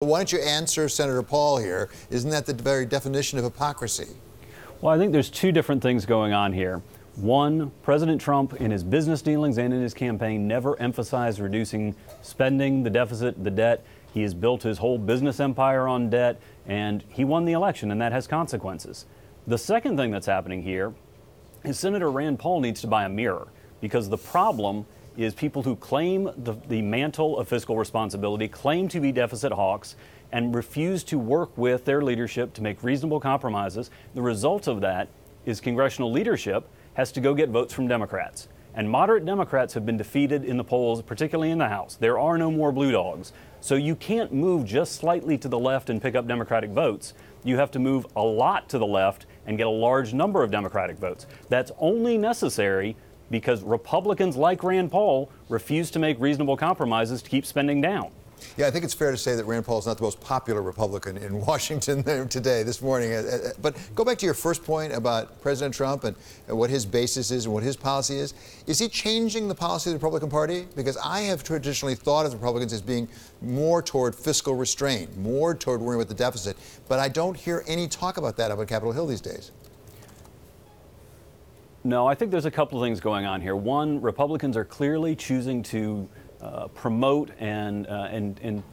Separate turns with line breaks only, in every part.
Why don't you answer Senator Paul here? Isn't that the very definition of hypocrisy?
Well, I think there's two different things going on here. One, President Trump in his business dealings and in his campaign never emphasized reducing spending, the deficit, the debt. He has built his whole business empire on debt, and he won the election, and that has consequences. The second thing that's happening here is Senator Rand Paul needs to buy a mirror, because the problem is people who claim the mantle of fiscal responsibility, claim to be deficit hawks, and refuse to work with their leadership to make reasonable compromises. The result of that is congressional leadership has to go get votes from Democrats. And moderate Democrats have been defeated in the polls, particularly in the House. There are no more blue dogs. So you can't move just slightly to the left and pick up Democratic votes. You have to move a lot to the left and get a large number of Democratic votes. That's only necessary because Republicans like Rand Paul refuse to make reasonable compromises to keep spending down.
Yeah, I think it's fair to say that Rand Paul is not the most popular Republican in Washington today, this morning. But go back to your first point about President Trump and what his basis is and what his policy is. Is he changing the policy of the Republican Party? Because I have traditionally thought of the Republicans as being more toward fiscal restraint, more toward worrying about the deficit. But I don't hear any talk about that up on Capitol Hill these days.
No, I think there's a couple of things going on here. One, Republicans are clearly choosing to promote and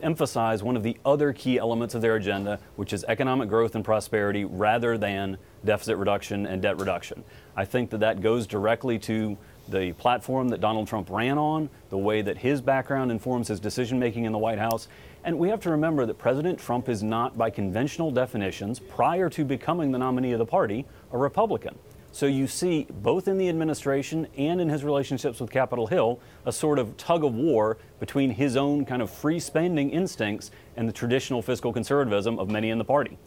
emphasize one of the other key elements of their agenda, which is economic growth and prosperity, rather than deficit reduction and debt reduction. I think that goes directly to the platform that Donald Trump ran on, the way that his background informs his decision-making in the White House. And we have to remember that President Trump is not, by conventional definitions, prior to becoming the nominee of the party, a Republican. So you see, both in the administration and in his relationships with Capitol Hill, a sort of tug of war between his own kind of free spending instincts and the traditional fiscal conservatism of many in the party.